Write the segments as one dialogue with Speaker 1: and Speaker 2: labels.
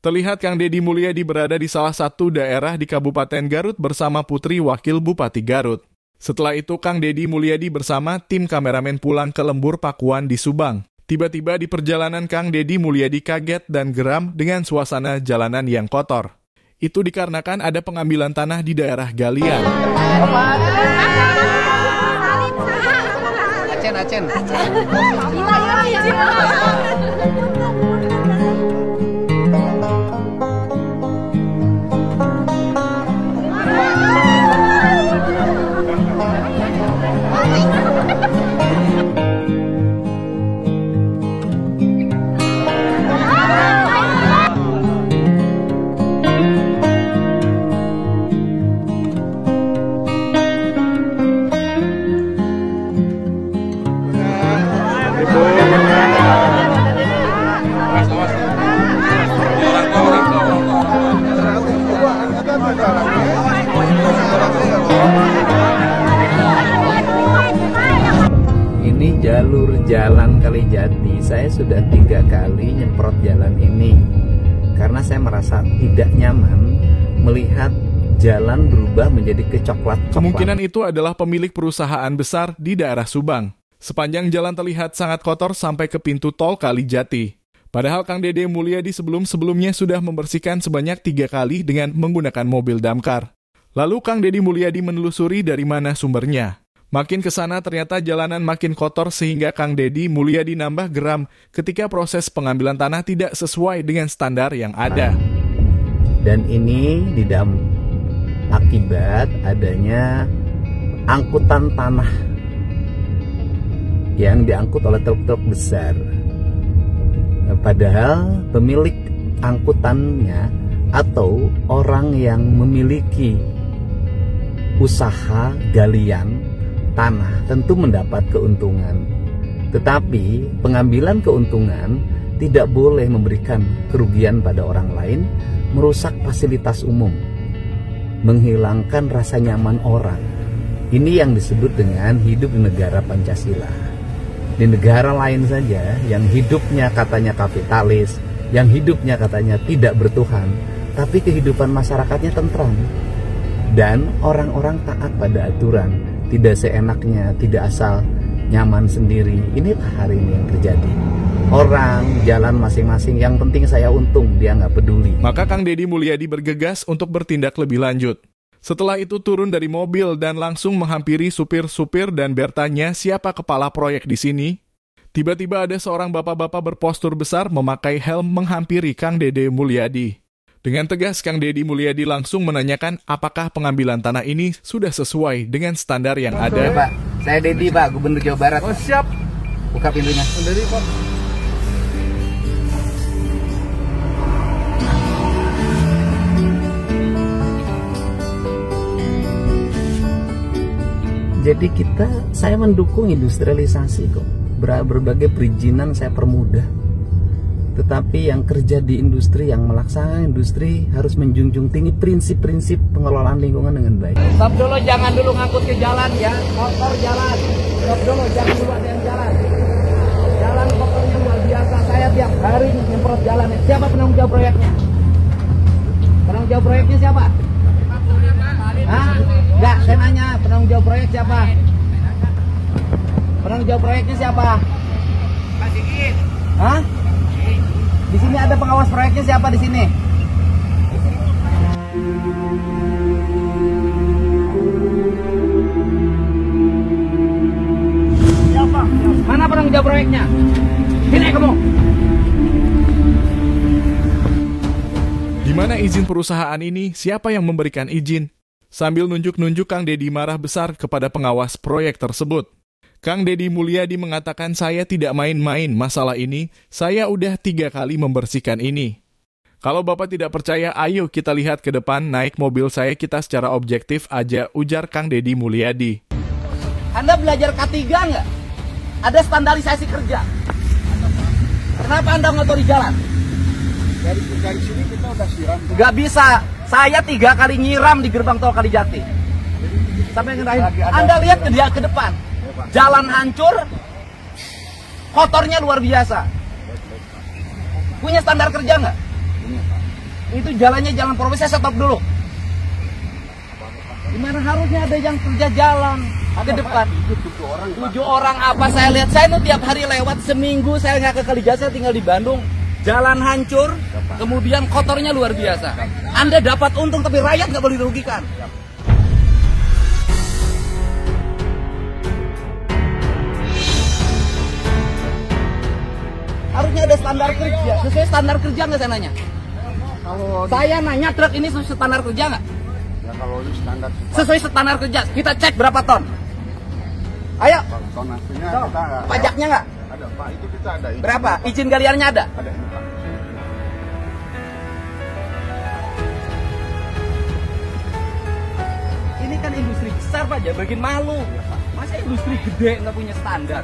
Speaker 1: Terlihat Kang Deddy Mulyadi berada di salah satu daerah di Kabupaten Garut bersama putri Wakil Bupati Garut. Setelah itu Kang Deddy Mulyadi bersama tim kameramen pulang ke lembur Pakuan di Subang. Tiba-tiba di perjalanan Kang Deddy Mulyadi kaget dan geram dengan suasana jalanan yang kotor. Itu dikarenakan ada pengambilan tanah di daerah galian.
Speaker 2: Acen.
Speaker 3: Ini jalur jalan Kalijati. Saya sudah 3 kali nyemprot jalan ini karena saya merasa tidak nyaman melihat jalan berubah menjadi kecoklat-coklat.
Speaker 1: Kemungkinan itu adalah pemilik perusahaan besar di daerah Subang. Sepanjang jalan terlihat sangat kotor sampai ke pintu tol Kalijati. Padahal Kang Deddy Mulyadi sebelumnya sudah membersihkan sebanyak 3 kali dengan menggunakan mobil damkar. Lalu Kang Deddy Mulyadi menelusuri dari mana sumbernya. Makin ke sana ternyata jalanan makin kotor sehingga Kang Deddy Mulyadi nambah geram ketika proses pengambilan tanah tidak sesuai dengan standar yang ada.
Speaker 3: Dan ini akibat adanya angkutan tanah yang diangkut oleh truk-truk besar. Padahal pemilik angkutannya atau orang yang memiliki usaha galian tanah tentu mendapat keuntungan. Tetapi pengambilan keuntungan tidak boleh memberikan kerugian pada orang lain, merusak fasilitas umum, menghilangkan rasa nyaman orang. Ini yang disebut dengan hidup di negara Pancasila. Di negara lain saja yang hidupnya katanya kapitalis, yang hidupnya katanya tidak bertuhan, tapi kehidupan masyarakatnya tentram. Dan orang-orang taat pada aturan, tidak seenaknya, tidak asal nyaman sendiri. Inilah hari ini yang terjadi. Orang jalan masing-masing, yang penting saya untung, dia nggak peduli.
Speaker 1: Maka Kang Deddy Mulyadi bergegas untuk bertindak lebih lanjut. Setelah itu turun dari mobil dan langsung menghampiri supir-supir dan bertanya siapa kepala proyek di sini. Tiba-tiba ada seorang bapak-bapak berpostur besar memakai helm menghampiri Kang Deddy Mulyadi. Dengan tegas Kang Deddy Mulyadi langsung menanyakan apakah pengambilan tanah ini sudah sesuai dengan standar yang ada.
Speaker 3: Pak, saya Deddy Pak, Gubernur Jawa Barat.
Speaker 2: Oh siap.
Speaker 3: Buka pintunya.
Speaker 2: Sendiri Pak.
Speaker 3: Jadi saya mendukung industrialisasi kok. Berbagai perizinan saya permudah. Tetapi yang kerja di industri, yang melaksanakan industri harus menjunjung tinggi prinsip-prinsip pengelolaan lingkungan dengan baik.
Speaker 2: Stop dulu, jangan dulu ngangkut ke jalan ya. Motor jalan. Stop dulu, jangan dulu ada yang jalan. Jalan kotornya luar biasa. Saya tiap hari nyemprot jalan. Siapa penanggung jawab proyeknya? Penanggung jawab proyeknya siapa? Hah? Enggak, saya nanya, penanggung jawab proyek siapa? Penanggung jawab proyeknya siapa? Pak Sigit. Hah? Di sini ada pengawas proyeknya siapa di sini? Siapa? Mana penanggung jawab proyeknya? Sini kamu.
Speaker 1: Di mana izin perusahaan ini? Siapa yang memberikan izin? Sambil nunjuk-nunjuk Kang Deddy marah besar kepada pengawas proyek tersebut. Kang Deddy Mulyadi mengatakan saya tidak main-main masalah ini, saya udah 3 kali membersihkan ini. Kalau Bapak tidak percaya, ayo kita lihat ke depan, naik mobil saya kita secara objektif aja, ujar Kang Deddy Mulyadi.
Speaker 2: Anda belajar K3 nggak? Ada standarisasi kerja. Kenapa Anda ngotori jalan?
Speaker 4: Dari sini kita udah siram.
Speaker 2: Nggak bisa. Saya 3 kali nyiram di gerbang tol Kalijati. Sampai ngerahin. Anda lihat ke dia ke depan. Jalan hancur, kotornya luar biasa. Punya standar kerja nggak? Itu jalannya jalan profesi, saya stop dulu. Gimana harusnya ada yang kerja jalan ke depan? 7 orang apa saya lihat? Saya itu tiap hari lewat, seminggu saya nggak ke Kaligawe, saya tinggal di Bandung. Jalan hancur, kemudian kotornya luar biasa. Anda dapat untung, tapi rakyat nggak boleh dirugikan. Harusnya ada standar kerja. Sesuai standar kerja nggak saya nanya?
Speaker 4: Kalau
Speaker 2: Saya nanya truk ini sesuai standar kerja nggak?
Speaker 4: ya kalau di standar
Speaker 2: Sesuai standar kerja. Kita cek berapa ton. Ayo,
Speaker 4: tonasinya
Speaker 2: so,
Speaker 4: kita nggak
Speaker 2: pajaknya nggak?
Speaker 4: ada Pak, itu kita ada izin.
Speaker 2: Berapa? Izin galiannya ada?
Speaker 4: Ada ini Pak.
Speaker 2: Ini kan industri besar Pak, jangan bikin malu. Masa industri gede nggak punya standar?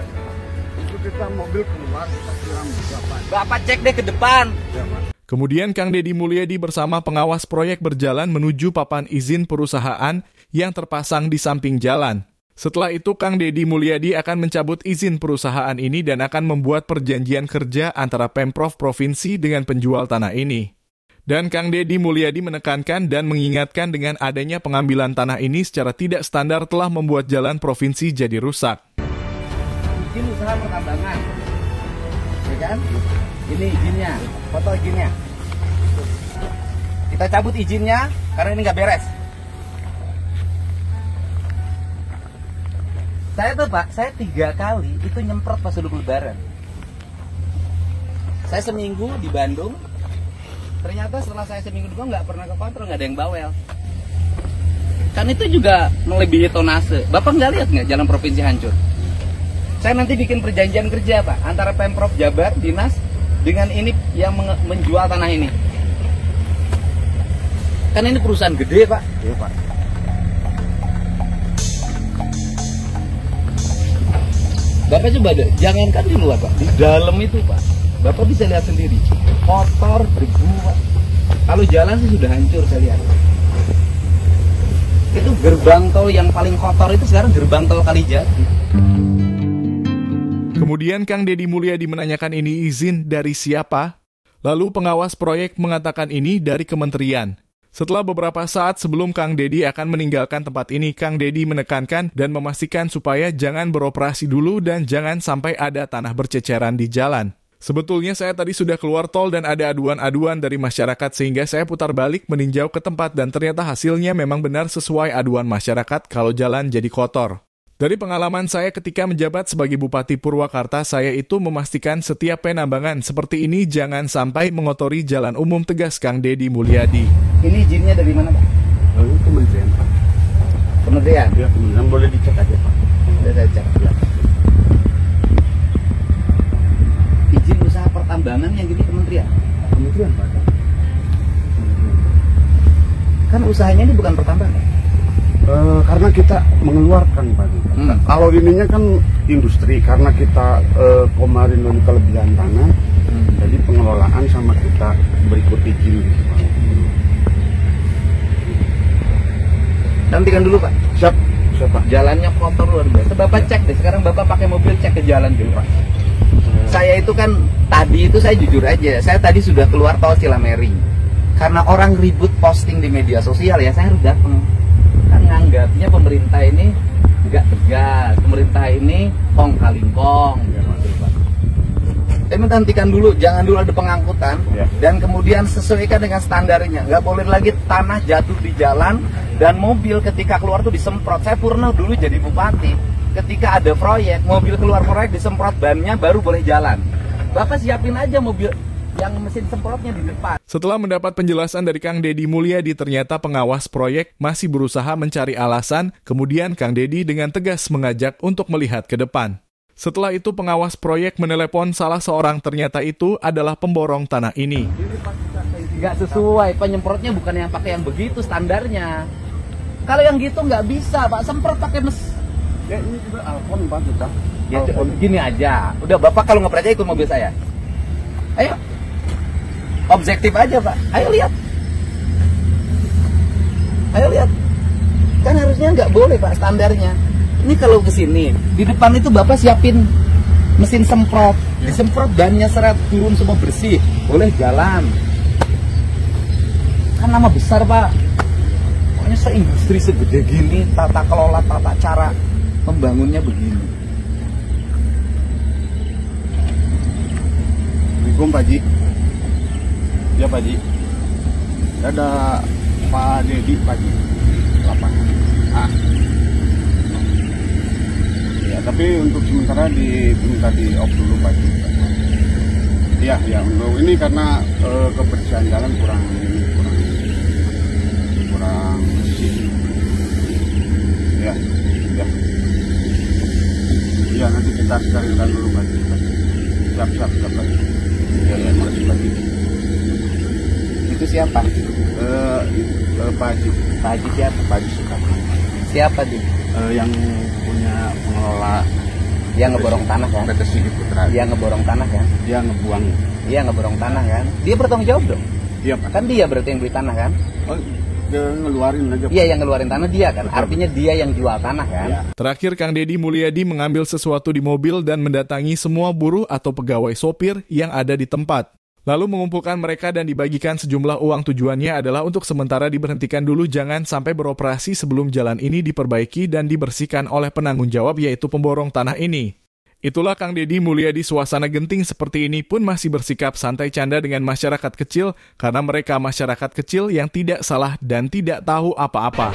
Speaker 4: Itu kita mobil keluar kita siram juga Pak.
Speaker 2: Bapak cek deh ke depan.
Speaker 4: Ya Pak.
Speaker 1: Kemudian Kang Deddy Mulyadi bersama pengawas proyek berjalan menuju papan izin perusahaan yang terpasang di samping jalan. Setelah itu Kang Deddy Mulyadi akan mencabut izin perusahaan ini dan akan membuat perjanjian kerja antara Pemprov Provinsi dengan penjual tanah ini. Dan Kang Deddy Mulyadi menekankan dan mengingatkan dengan adanya pengambilan tanah ini secara tidak standar telah membuat jalan provinsi jadi rusak.
Speaker 2: Izin usaha pertambangan. Ya kan? Ini izinnya, foto izinnya. Kita cabut izinnya karena ini nggak beres. Saya tuh Pak, saya 3 kali itu nyemprot pas dulu lebaran. Saya seminggu di Bandung, ternyata setelah saya seminggu di Bandung nggak pernah ke kontrol, nggak ada yang bawel. Kan itu juga melebihi tonase. Bapak nggak lihat nggak jalan provinsi hancur? Saya nanti bikin perjanjian kerja Pak antara Pemprov Jabar, dinas dengan ini yang menjual tanah ini. Kan ini perusahaan gede Pak.
Speaker 4: Iya Pak.
Speaker 2: Bapak coba deh, jangankan di luar Pak, di dalam itu Pak, Bapak bisa lihat sendiri, kotor, berdebu Pak. Kalau jalan sih sudah hancur saya lihat. Itu gerbang tol yang paling kotor itu sekarang gerbang tol Kalijati.
Speaker 1: Kemudian Kang Deddy Mulyadi menanyakan ini izin dari siapa? Lalu pengawas proyek mengatakan ini dari kementerian. Setelah beberapa saat sebelum Kang Deddy akan meninggalkan tempat ini, Kang Deddy menekankan dan memastikan supaya jangan beroperasi dulu dan jangan sampai ada tanah berceceran di jalan. Sebetulnya saya tadi sudah keluar tol dan ada aduan-aduan dari masyarakat sehingga saya putar balik meninjau ke tempat dan ternyata hasilnya memang benar sesuai aduan masyarakat kalau jalan jadi kotor. Dari pengalaman saya ketika menjabat sebagai Bupati Purwakarta, saya itu memastikan setiap penambangan seperti ini jangan sampai mengotori jalan umum, tegas Kang Deddy Mulyadi.
Speaker 2: Ini izinnya dari mana Pak?
Speaker 4: Oh, ini kementerian Pak.
Speaker 2: Kementerian?
Speaker 4: Ya kementerian, boleh dicek aja Pak.
Speaker 2: Sudah saya cek. Ya. Izin usaha pertambangan yang gini kementerian?
Speaker 4: Kementerian Pak.
Speaker 2: Kan usahanya ini bukan pertambangan.
Speaker 4: Karena kita mengeluarkan Pak. Kalau ininya kan industri, karena kita kemarin dari kelebihan tanah, jadi pengelolaan sama kita berikut izin gitu, Pak.
Speaker 2: Nantikan dulu Pak.
Speaker 4: Siap, siap Pak.
Speaker 2: Jalannya kotor luar biasa. Bapak cek deh, sekarang Bapak pakai mobil cek ke jalan dulu Pak. Saya itu kan tadi itu saya jujur aja, saya tadi sudah keluar tol Cilameri. Karena orang ribut posting di media sosial ya, saya harus datang. Kan nganggapnya pemerintah ini nggak tegas, pemerintah ini kong kali kong. Saya minta hentikan dulu, jangan dulu ada pengangkutan,
Speaker 4: ya.
Speaker 2: Dan kemudian sesuaikan dengan standarnya. Nggak boleh lagi tanah jatuh di jalan dan mobil ketika keluar tuh disemprot. Saya pernah dulu jadi bupati, ketika ada proyek, mobil keluar proyek disemprot bannya baru boleh jalan. Bapak siapin aja mobil yang mesin semprotnya di depan.
Speaker 1: Setelah mendapat penjelasan dari Kang Deddy Mulyadi, ternyata pengawas proyek masih berusaha mencari alasan, kemudian Kang Deddy dengan tegas mengajak untuk melihat ke depan. Setelah itu pengawas proyek menelepon salah seorang, ternyata itu adalah pemborong tanah ini.
Speaker 2: Nggak sesuai, penyemprotnya bukan yang pakai yang begitu standarnya. Kalau yang gitu nggak bisa Pak, semprot pakai
Speaker 4: Ya ini juga Alphon Pak kita.
Speaker 2: Ya, gini aja, udah Bapak kalau nggak percaya ikut mobil saya. Ayo, objektif aja Pak, ayo lihat. Ayo lihat. Kan harusnya nggak boleh Pak standarnya. Ini kalau kesini, di depan itu Bapak siapin mesin semprot. Disemprot bannya seret, turun semua bersih. Boleh jalan.
Speaker 3: nama besar, Pak. Pokoknya seindustri segede gini, tata kelola, tata cara membangunnya begini.
Speaker 4: Assalamualaikum Pak Haji. Ya Pak Haji. Ada Pak Dedi Pak Haji. Lapangan. Ya, tapi untuk sementara diminta di off dulu Pak Haji. Iya, ya, untuk ini karena kebersihan jalan kurang bersih. Ya, ya. Iya, nanti kita carikan dulu Pak Haji. Siap Pak Haji. Ya, makasih Pak Haji.
Speaker 3: Itu siapa?
Speaker 4: Pak Haji.
Speaker 3: Pak Haji siapa?
Speaker 4: Pak Haji Sukarno.
Speaker 3: Siapa tuh?
Speaker 4: Yang punya pengelola
Speaker 3: Yang ngeborong tanah kan?
Speaker 4: PT Sigit Putra.
Speaker 3: Yang ngeborong tanah kan?
Speaker 4: Dia ngebuang.
Speaker 3: Iya, ngeborong tanah kan? Dia bertanggung jawab dong?
Speaker 4: Iya Pak.
Speaker 3: Kan dia berarti yang beli tanah kan?
Speaker 4: Oh, dia ngeluarin aja.
Speaker 3: Iya, yang ngeluarin tanah dia kan? Artinya dia yang jual tanah kan?
Speaker 4: Ya.
Speaker 1: Terakhir, Kang Dedi Mulyadi mengambil sesuatu di mobil dan mendatangi semua buruh atau pegawai sopir yang ada di tempat. Lalu mengumpulkan mereka dan dibagikan sejumlah uang. Tujuannya adalah untuk sementara diberhentikan dulu, jangan sampai beroperasi sebelum jalan ini diperbaiki dan dibersihkan oleh penanggung jawab, yaitu pemborong tanah ini. Itulah Kang Dedi Mulyadi. Suasana genting seperti ini pun masih bersikap santai canda dengan masyarakat kecil, karena mereka masyarakat kecil yang tidak salah dan tidak tahu apa-apa.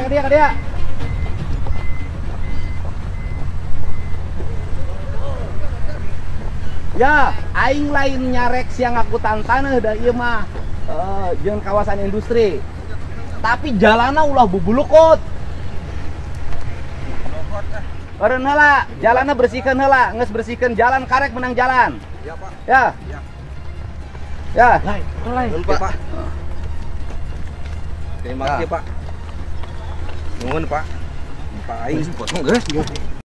Speaker 2: Ke dia. Ya, aing lain nyarek siang angkutan tanah da ieu mah jeung kawasan industri. Tapi jalanna ulah bubulukut. Eureun heula, jalanna bersihkeun heula, geus bersihkeun jalan karek menang jalan.
Speaker 4: Ya Pak.
Speaker 2: Ya. Ya.
Speaker 4: Lain Pak. Terima kasih Pak. Nuhun Pak. Pak Aing potong geus.